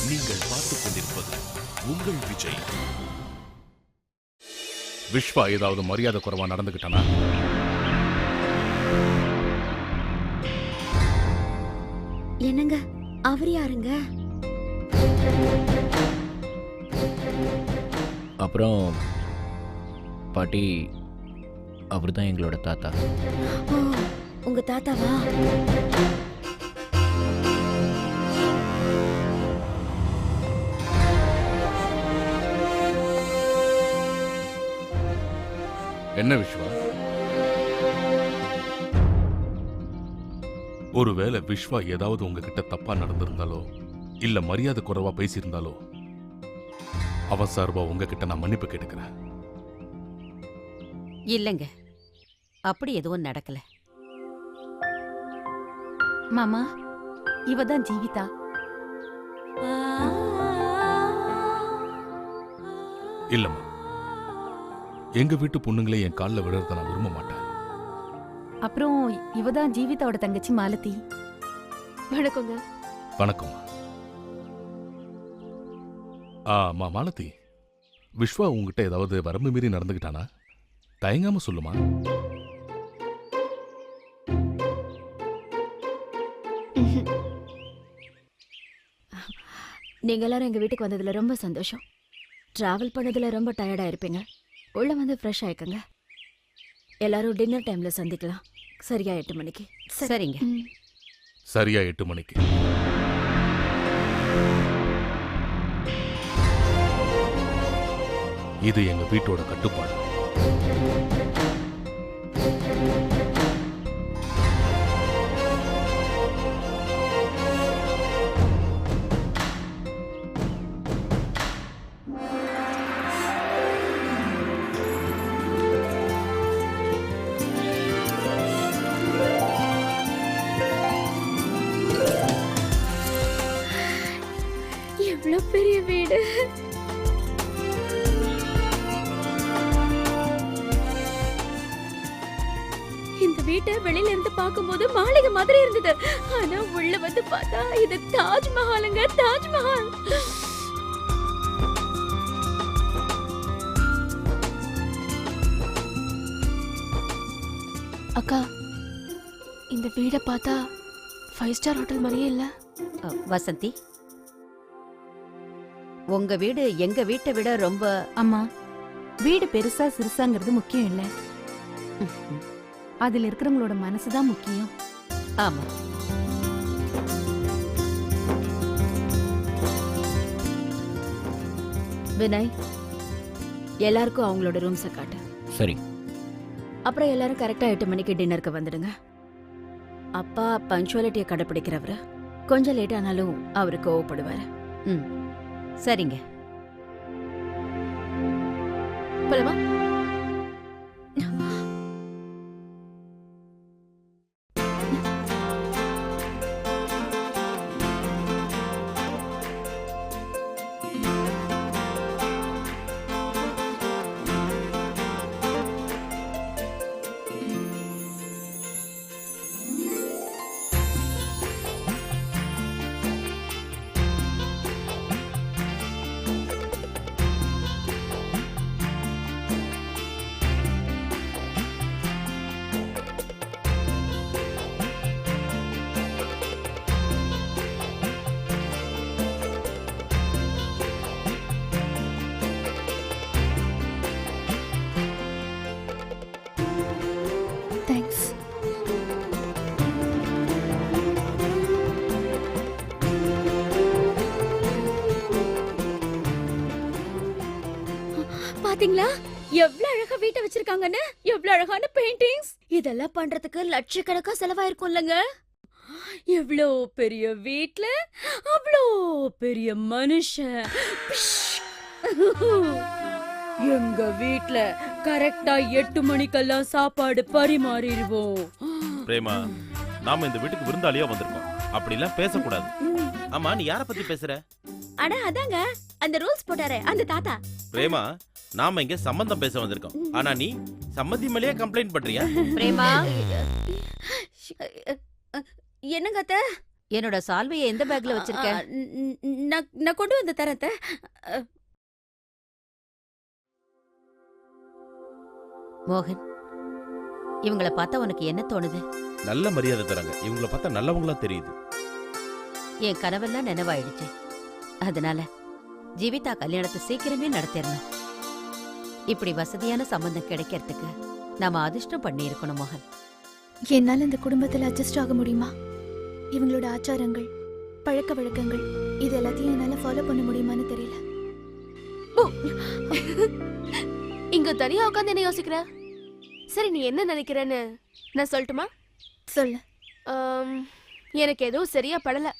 நீங்கள் பார்த்துக் கொண்டிருப்பது உங்கள் விஜய். விஸ்வா ஏதாவது மரியாதை குறைவா நடந்துகிட்டானா? என்னங்க அவர் யாருங்க? அப்புறம் பாட்டி, அவர் தான் எங்களோட தாத்தா. ஓ, உங்க தாத்தாவா? என்ன விஸ்வா? ஒருவேளை விஸ்வா ஏதாவது உங்ககிட்ட தப்பா நடந்திருந்தாலோ இல்ல மரியாதை குறைவா பேசியிருந்தாலோ அவன் சார்பா உங்ககிட்ட நான் மன்னிப்பு கேட்டுக்கிறேன். இல்லைங்க, அப்படி எதுவும் நடக்கல. மாமா, இவதான் ஜீவிதா. இல்லம்மா, எங்க வீட்டு பொண்ணுங்களே என் காலில் விழுறத நான் விரும்ப மாட்டேன். அப்புறம் இவதான் ஜீவிதாவோட தங்கச்சி மாலதி. வணக்கங்க. வணக்கம். ஆமா மாலதி, விஸ்வா உங்ககிட்ட ஏதாவது வரம்பு மீறி நடந்துகிட்டானா? தயங்காம சொல்லுமா. நீங்க எல்லாரும் எங்க வீட்டுக்கு வந்ததுல ரொம்ப சந்தோஷம். டிராவல் பண்ணதுல ரொம்ப டயர்டா இருப்பீங்க. உள்ள வந்து ஃப்ரெஷ் ஆயிக்கங்க. எல்லாரும் டின்னர் டைம்ல சந்திக்கலாம். சரியா 8 மணிக்கு. சரிங்க. சரியா 8 மணிக்கு. இது எங்க வீட்டோட கட்டுப்பாடு. எவ்வளவு பெரிய வீடு! இந்த வீட்டை வெளியில இருந்து பார்க்கும்போது மாளிகை மாதிரி இருந்தது. ஆனா உள்ள வந்து பார்த்தா இது தாஜ்மஹாலுங்க, தாஜ்மஹால். அக்கா, இந்த வீடை பார்த்தா 5 ஸ்டார் ஹோட்டல் மாதிரியே இல்ல? வசந்தி, உங்க வீடு எங்க வீட்டை விட ரொம்ப... அம்மா, வீடு பெருசா சிறுசாங்கிறது முக்கியம் இல்ல, அதுல இருக்கிறவங்களோட மனசுதான் முக்கியம். ஆமா. வினய், எல்லாருக்கும் அவங்களோட ரூம்ஸை காட்டு. சரி. அப்புறம் எல்லாரும் கரெக்டா 8 மணிக்கு டின்னருக்கு வந்துடுங்க. அப்பா பஞ்சுவாலிட்டியை கடைப்பிடிக்கிறவரு. கொஞ்சம் லேட் ஆனாலும் அவரு கோவப்படுவாரு. சரிங்க. போலமா? தேங்க்ஸ். பாத்தீங்களா எவ்வளவு அழகா வீட்டை வச்சிருக்காங்கன்னு? எவ்வளவு அழகான பெயிண்டிங்ஸ்! இதெல்லாம் பண்றதுக்கு லட்சக்கணக்கா செலவாயிருக்கும்லங்க. எவ்வளோ பெரிய வீட்ல அவ்வளோ பெரிய மனுஷன். எங்க வீட்ல கரெக்டா 8 மணிக்கெல்லாம் சாப்பாடு பரிமாறிடுவோம். பிரேமா, நாம இந்த வீட்டுக்கு விருந்தாளியா வந்திருக்கோம். அப்படிலாம் பேசக்கூடாது. ஆமா, நீ யார பத்தி பேசுற? அட அதாங்க, அந்த ரூல்ஸ் போட்டாரே அந்த தாத்தா. பிரேமா, நாம இங்க சம்பந்தம் பேச வந்திருக்கோம். ஆனா நீ சம்மதி மேலேயே கம்ப்ளைண்ட் பண்றியா? பிரேமா, என்னங்க அத்தை? என்னோட சால்வையை எந்த பேக்ல வச்சிருக்க? நான் கொண்டு வந்து தரேன் அத்தை. மோகன், இவங்கள பார்த்தா உனக்கு என்ன தோணுது? நல்ல மரியாதை தராங்க. இவங்கள பார்த்தா நல்லவங்களா தெரியுது. என் கனவெல்லாம் நினைவாயிடுச்சு. அதனால ஜீவிதா கல்யாணத்தை சீக்கிரமே நடத்திடணும். இப்படி வசதியான சம்பந்தம் கிடைக்கிறதுக்கு நாம அதிர்ஷ்டம் பண்ணி இருக்கணும் மோகன். என்னால இந்த குடும்பத்துல அட்ஜஸ்ட் ஆக முடியுமா? இவங்களோட ஆச்சாரங்கள், பழக்க வழக்கங்கள் இது எல்லாத்தையும் என்னால ஃபாலோ பண்ண முடியுமான்னு தெரியல. இங்க தனியா உட்காந்து என்ன யோசிக்கிற? சரி, நீ என்ன நினைக்கிறேன்னு நான் சொல்லட்டுமா? சொல்லு. எனக்கு எதுவும் சரியா படல.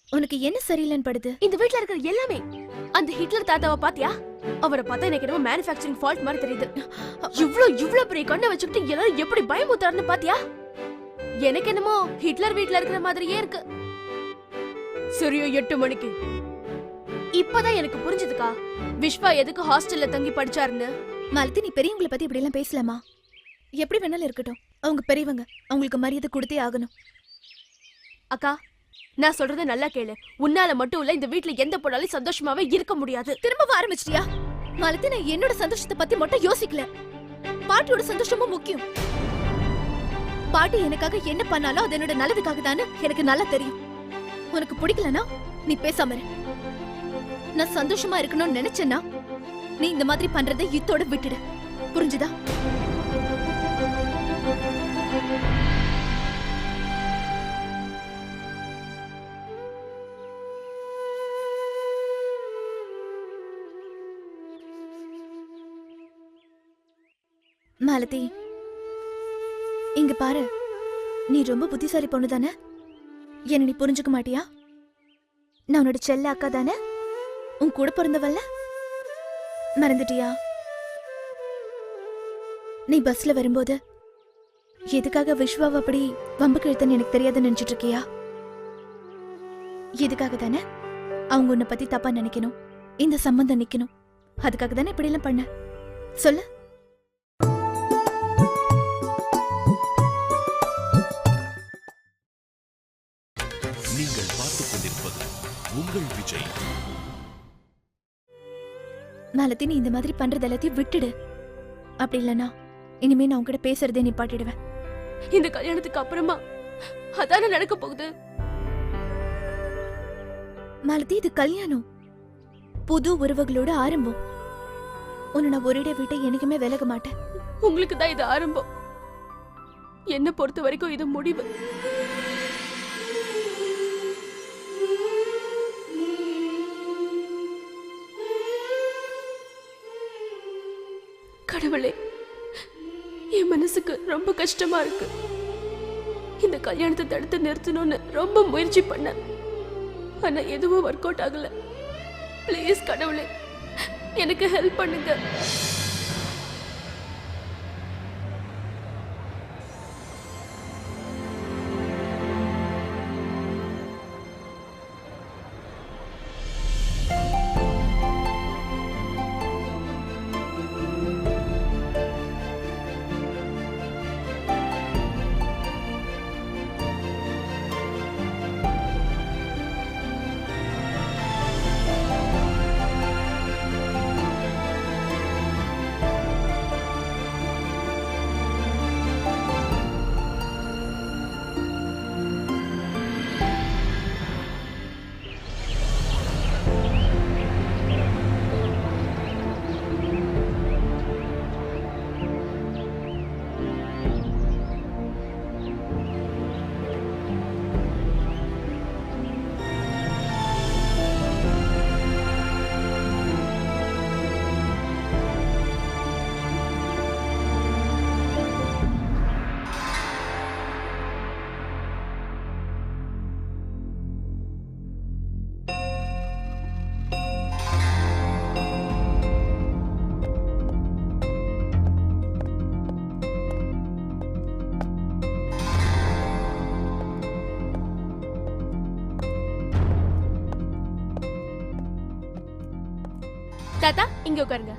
உனக்கு என்ன சரியில்லைன்னு படுது? இந்த வீட்ல இருக்கிற எல்லாமே. அந்த ஹிட்லர் தாத்தாவை பாத்தியா? அவரை பார்த்தா எனக்கு என்னமோ மேனுஃபேக்சரிங் ஃபால்ட் மாதிரி தெரியுது. இவ்ளோ பெரிய கண்ணை வச்சுக்கிட்டு எல்லாரும் எப்படி பயமுத்தாருன்னு பாத்தியா? எனக்கு என்னமோ ஹிட்லர் வீட்ல இருக்கிற மாதிரியே இருக்கு. சரியா 8 மணிக்கு. இப்பதான் எனக்கு புரிஞ்சுதுக்கா விஸ்வா எதுக்கு ஹாஸ்டல்ல தங்கி படிச்சாருன்னு. மாலதி, நீ பெரியவங்களை பத்தி இப்படி எல்லாம் பேசலாமா? எப்படி வேணாலும் இருக்கட்டும், அவங்க பெரியவங்க, அவங்களுக்கு மரியாதை கொடுத்தே ஆகணும். அக்கா, நான் சொல்றத நல்லா கேளு. உன்னால மட்டும் இல்ல இந்த வீட்ல எந்த பொண்ணாலும் சந்தோஷமாவே இருக்க முடியாது. திரும்ப ஆரம்பிச்சிட்டியா? மாலதி, நான் என்னோட சந்தோஷத்தை பத்தி மட்டும் யோசிக்கல. பாட்டியோட சந்தோஷமும் முக்கியம். பாட்டி எனக்காக என்ன பண்ணாலும் அது என்னோட நல்லதுக்காக தானே எனக்கு நல்லா தெரியும். உனக்கு பிடிக்கலனா நீ பேசாம இரு. நான் சந்தோஷமா இருக்கணும்னு நினைச்சேன்னா நீ இந்த மாதிரி பண்றதை இத்தோட விட்டுடு. புரிஞ்சுதா? மாலதி, இங்க பாரு, நீ ரொம்ப புத்திசாலி பொண்ணு தானே? என்ன நீ புரிஞ்சுக்க மாட்டியா? நான் உன்னோட செல்ல அக்கா தானே? உன் கூட பிறந்தவல்ல? மறந்துட்டியா? நீ பஸ்ல வரும்போது எதுக்காக விஸ்வாவை அப்படி வம்புக்கு இழுத்தன்னு எனக்கு தெரியாதுன்னு நினைச்சிட்டு இருக்கியா? எதுக்காக தானே? அவங்க உன்னை பத்தி தப்பா நினைக்கணும், இந்த சம்பந்தம் நிக்கணும். அதுக்காக தானே இப்படி எல்லாம் பண்ண? சொல்லு. நீங்கள் பார்த்துக் கொண்டிருப்பது உங்கள் விஜய். மாலதி, நீ இந்த மாதிரி பண்றது எல்லாத்தையும் விட்டுடு. அப்படி இல்லனா இனிமே நான் உன்கிட்ட பேசுறதே நிப்பாட்டிடுவேன். இந்த கல்யாணத்துக்கு அப்புறமா அதானே நடக்க போகுது. மாலதி, இது கல்யாணம், புது உறவுகளோட ஆரம்பம். உன்னை நான் ஒரேடியா விட்டு என்னைக்குமே விலக மாட்டேன். உங்களுக்கு தான் இது ஆரம்பம். என்ன பொறுத்த வரைக்கும் இது முடிவு. கடவுளே, என் மனசுக்கு ரொம்ப கஷ்டமா இருக்கு. இந்த கல்யாணத்தை தடுத்து நிறுத்தணும்னு ரொம்ப முயற்சி பண்ண, ஆனா எதுவும் ஒர்க் அவுட் ஆகல. ப்ளீஸ் கடவுளே, எனக்கு ஹெல்ப் பண்ணுங்க. தாத்தா, இங்க உட்காருங்க.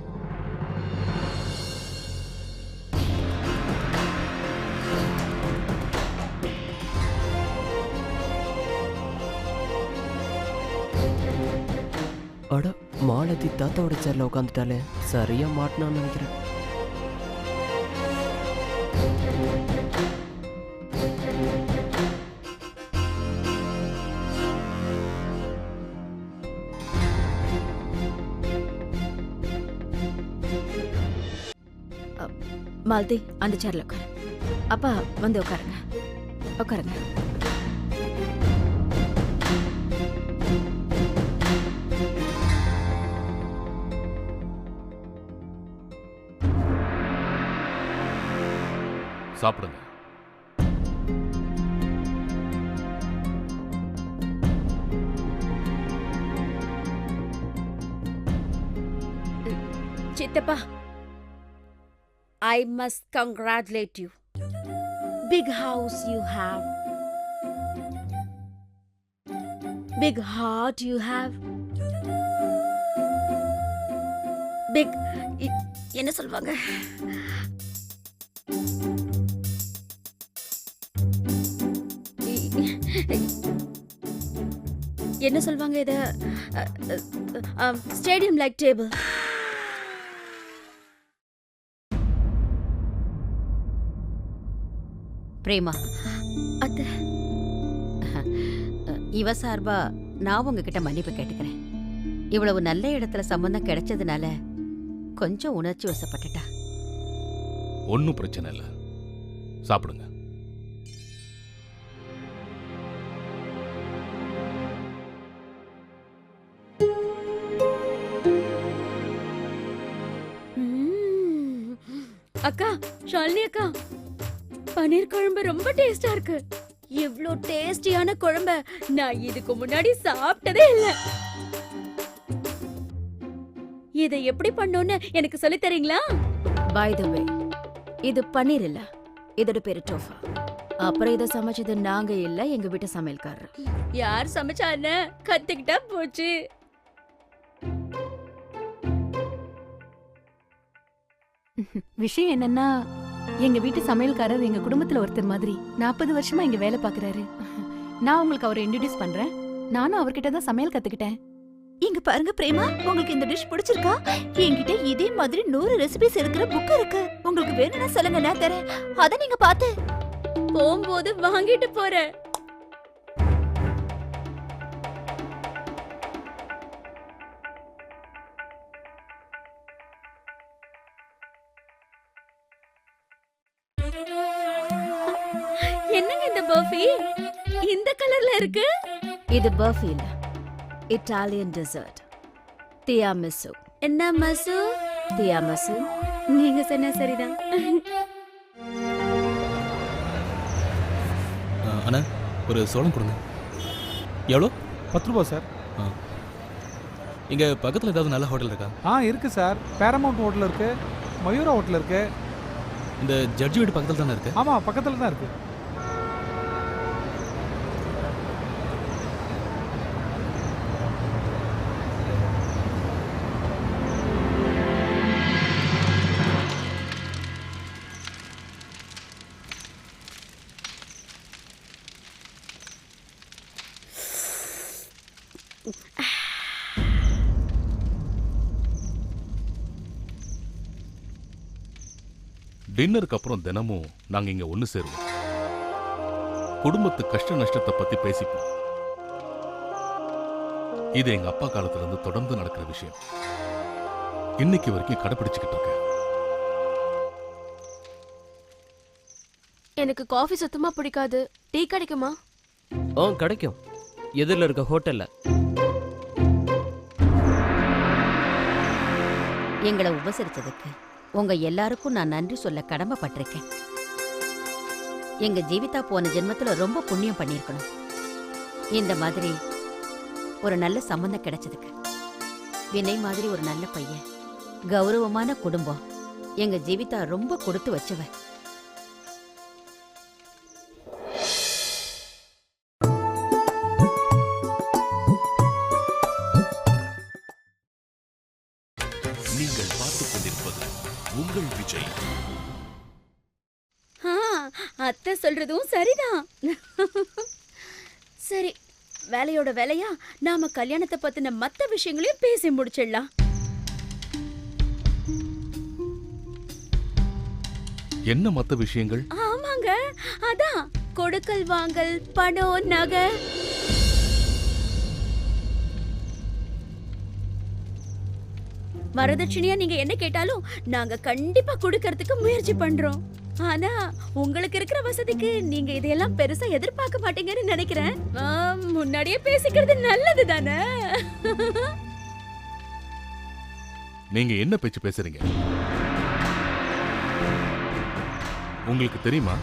அட மாலதி தாத்தாவோட சேர்ல உட்காந்துட்டாலே, சரியா மாட்டினான்னு நினைக்கிறேன். மாலதி அந்த சேர்ல உட்காரு. அப்பா வந்து உட்காருங்க, உட்காருங்க. சாப்பிடுங்க. சித்தப்பா, I must congratulate you. Big house you have. Big heart you have. Big என்ன சொல்வாங்க? என்ன சொல்வாங்க இத? Stadium like table. பிரேமா, அத்தை, இவ சார்பா நான் உங்ககிட்ட மன்னிப்பு கேட்டுக்கிறேன். இவ்வளவு நல்ல இடத்துல சம்பந்தம் கிடைச்சதுனால கொஞ்சம் உணர்ச்சி வசப்பட்டுட்டா. ஒன்றும் பிரச்சனை இல்லை, சாப்பிடுங்க. அக்கா, ஷாலினி அக்கா, பன்னீர் குழம்பு ரொம்ப டேஸ்டா இருக்கு. இவ்ளோ டேஸ்டியான குழம்ப நான் இதுக்கு முன்னாடி சாப்பிட்டதே இல்ல. இதை எப்படி பண்ணணும்னு எனக்கு சொல்லி தரீங்களா? பை தி வே, இது பன்னீர் இல்ல, இதோட பேரு டோஃபா. அப்புறம் இதை சமைச்சது நாங்க இல்ல, எங்க வீட்டு சமையல்காரர். யார் சமைச்சான்னு கத்துக்கிட்டா போச்சு. விஷயம் என்னன்னா, எங்க வீட்டு சமையல்காரர் எங்க குடும்பத்துல ஒருத்தர் மாதிரி 40 வருஷமா இங்க வேலை பாக்குறாரு. நான் உங்களுக்கு அவரை இன்ட்ரோடியூஸ் பண்றேன். நானும் அவர்கிட்ட தான் சமையல் கத்துக்கிட்டேன். இங்க பாருங்க பிரேமா, உங்களுக்கு இந்த டிஷ் பிடிச்சிருக்கா? என்கிட்ட இதே மாதிரி 100 ரெசிபிஸ் இருக்கிற புக் இருக்கு. உங்களுக்கு வேணும்னா சொல்லுங்க, நான் தரேன். அத நீங்க பார்த்து போகும்போது வாங்கிட்டு போறேன். என்னங்க இந்த பர்ஃபி இந்த கலர்ல இருக்கு? இது பர்ஃபி இல்ல, இட்டாலியன் டெசர்ட், திராமிசு. என்ன மசு? திராமிசு. நீங்க சொன்ன சரிதான். அண்ணா, ஒரு சோளம் கொடுங்க. எவ்வளோ? 10 ரூபா சார். இங்கே பக்கத்தில் ஏதாவது நல்ல ஹோட்டல் இருக்கா? இருக்கு சார். பேரமவுண்ட் ஹோட்டல் இருக்கு, மயூரா ஹோட்டல் இருக்கு. இந்த ஜட்ஜி வீடு பக்கத்தில் தானே இருக்கு? ஆமாம், பக்கத்தில் தான் இருக்கு. டின்னருக்கு அப்புறம் தினமும் நாங்க இங்க ஒண்ணு சேருவோம். குடும்பத்து கஷ்ட நஷ்டத்தை பத்தி பேசிப்போம். இது எங்க அப்பா காலத்துல இருந்து தொடர்ந்து நடக்கிற விஷயம். இன்னைக்கு வரைக்கும் கடைபிடிச்சுக்கிட்டு இருக்கேன். எனக்கு காஃபி சுத்தமா பிடிக்காது. டீ கிடைக்குமா? கிடைக்கும், எதிரில் இருக்க ஹோட்டல்ல. எங்களை உபசரிச்சதுக்கு உங்க எல்லாருக்கும் நான் நன்றி சொல்ல கடமைப்பட்டிருக்கேன். எங்க ஜீவிதா போன ஜென்மத்துல ரொம்ப புண்ணியம் பண்ணியிருக்கணும். இந்த மாதிரி ஒரு நல்ல சம்பந்தம் கிடைச்சதுக்கு. வினய் மாதிரி ஒரு நல்ல பையன், கௌரவமான குடும்பம். எங்க ஜீவிதா ரொம்ப கொடுத்து வச்சவ. நீங்கள் பார்த்துக் கொண்டிருப்பது உங்கள் விஜய். அத்தை சொல்றதும் சரிதான். சரி, வேலையோட வேலையா நாம கல்யாணத்தை பத்தின மத்த விஷயங்களையும் பேசி முடிச்சிடலாம். என்ன மத்த விஷயங்கள்? ஆமாங்க, அதான் கொடுக்கல் வாங்கல், பணம், நகை. வரதட்சணையா நீங்க என்ன கேட்டாலும் நாங்க கண்டிப்பா கொடுக்கறதுக்கு முயற்சி பண்றோம். ஆனா உங்களுக்கு இருக்கிற வசதிக்கு நீங்க இதையெல்லாம் பெருசா எதிர்பார்க்க மாட்டீங்கன்னு நினைக்கிறேன். முன்னாடியே பேசிக்கிறது நல்லது தானே? நீங்க என்ன பேச்சு பேசுறீங்க? உங்களுக்கு தெரியுமா,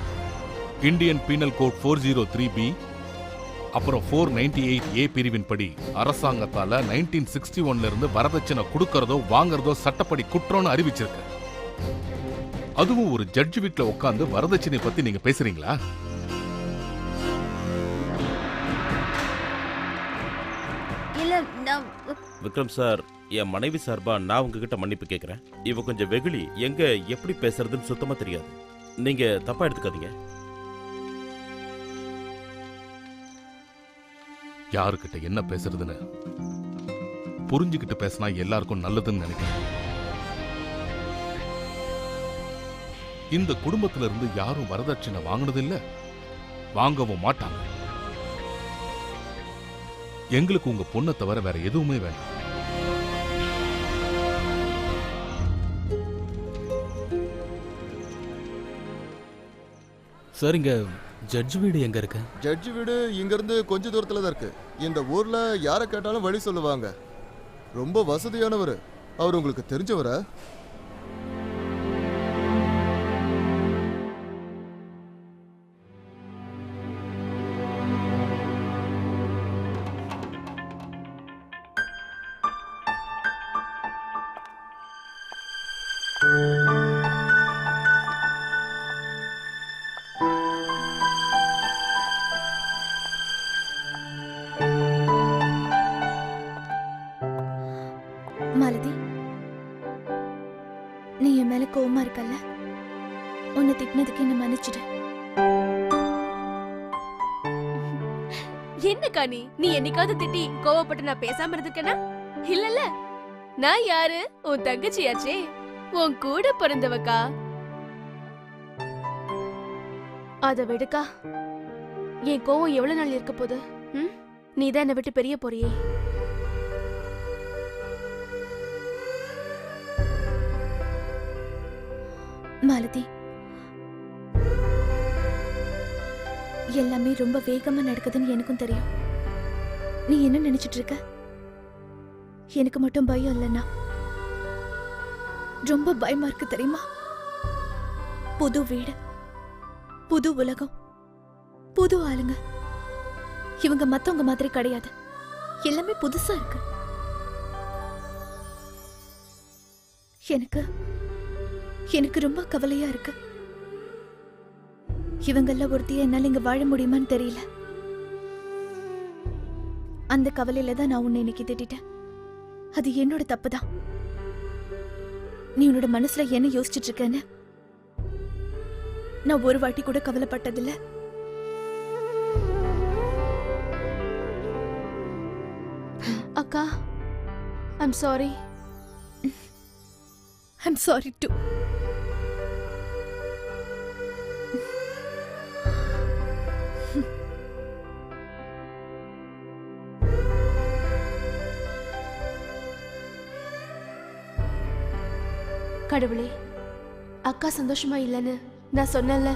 இந்தியன் பீனல் கோட் 403B அப்புறம் 498A பிரிவின் படி அரசாங்கத்தால 1961ல இருந்து வரதட்சணை கொடுக்கறதோ வாங்கறதோ சட்டப்படி குற்றம்னு அறிவிச்சிருக்கு. அதுவும் ஒரு ஜட்ஜ் வீட்ல உட்கார்ந்து வரதட்சணை பத்தி நீங்க பேசுறீங்களா? இல்ல நான் விக்ரம் சார், என் மனைவி சார்பா நான் உங்ககிட்ட மன்னிப்பு கேட்கிறேன். இவ கொஞ்சம் வெகுளி, எங்க எப்படி பேசுறதுன்னு சுத்தமா தெரியாது. நீங்க தப்பா எடுத்துக்காதீங்க. யாருக்கிட்ட என்ன பேசுறதுன்னு புரிஞ்சுக்கிட்டு பேசினா எல்லாருக்கும் நல்லதுன்னு நினைக்கிறேன். இந்த குடும்பத்துல இருந்து யாரும் வரதட்சணை வாங்கினதில்ல, வாங்கவும் மாட்டாங்க. எங்களுக்கு உங்க பொண்ணை தவிர வேற எதுவுமே வேண்டாம். சார், இங்க ஜட்ஜ் வீடு எங்க இருக்கு? ஜட்ஜ் வீடு இங்க இருந்து கொஞ்ச தூரத்துல தான் இருக்கு. இந்த ஊர்ல யாரை கேட்டாலும் வழி சொல்லுவாங்க. ரொம்ப வசதியானவர். அவர் உங்களுக்கு தெரிஞ்சவரா? மாலதி, நீ என் மேல கோவமா இருக்கல்ல? உன்னை திட்டினதுக்கு என்ன மன்னிச்சிடு. என்னக்கா நீ என்னைக்காவது திட்டி கோவப்பட்டு நான் பேசாம இருந்திருக்கேனா? இல்லல்ல. நான் யாரு? உன் தங்கச்சியாச்சே, உன் கூட பிறந்தவக்கா. அத விடுக்கா. என் கோவம் எவ்வளவு நாள் இருக்க போகுது? நீதான் என்னை விட்டு பெரிய போறியே. மாலதி, எல்லாமே ரொம்ப வேகமா நடக்குதுன்னு எனக்கும் தெரியும். நீ என்ன நினைச்சிட்டு இருக்க? எனக்கு மட்டும் பயம் இல்லைன்னா ரொம்ப பயமா இருக்கு தெரியுமா? புது வீடு, புது உலகம், புது ஆளுங்க. இவங்க மத்தவங்க மாதிரி கிடையாது. எல்லாமே புதுசா இருக்கு. எனக்கு ரொம்ப கவலையா இருக்கு. இவங்கள ஒருத்திய என்னால இங்க வாழ முடியுமான்னு தெரியல. அந்த கவலையில தான் நான் உன்னை இன்னைக்கு திட்டிட்டேன். அது என்னோட தப்புதான். நீ உன்னோட மனசுல என்ன யோசிச்சுட்டு இருக்கேன்னு நான் ஒரு வாட்டி கூட கவலைப்பட்டதில்ல. அக்கா, I'm sorry. I'm sorry too. கடவுளே, அக்கா சந்தோஷமா இல்லைன்னு நான் சொன்னேன்ல.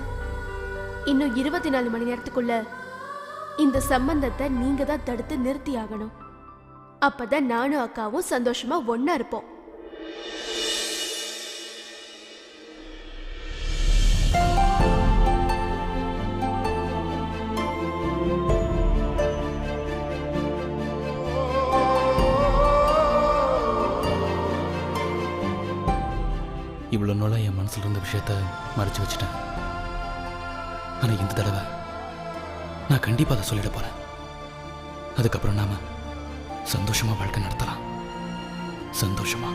இன்னும் 24 மணி நேரத்துக்குள்ள இந்த சம்பந்தத்தை நீங்க தான் தடுத்து நிறுத்தி ஆகணும். அப்பதான் நானும் அக்காவும் சந்தோஷமா ஒன்னா இருப்போம். இவ்வளோ நாளாக என் மனசில் இருந்த விஷயத்த மறைச்சு வச்சுட்டேன். ஆனால் இந்த தடவை நான் கண்டிப்பாக அதை சொல்லிட போகிறேன். அதுக்கப்புறம் நாம சந்தோஷமாக வாழ்க்கை நடத்தலாம். சந்தோஷமா.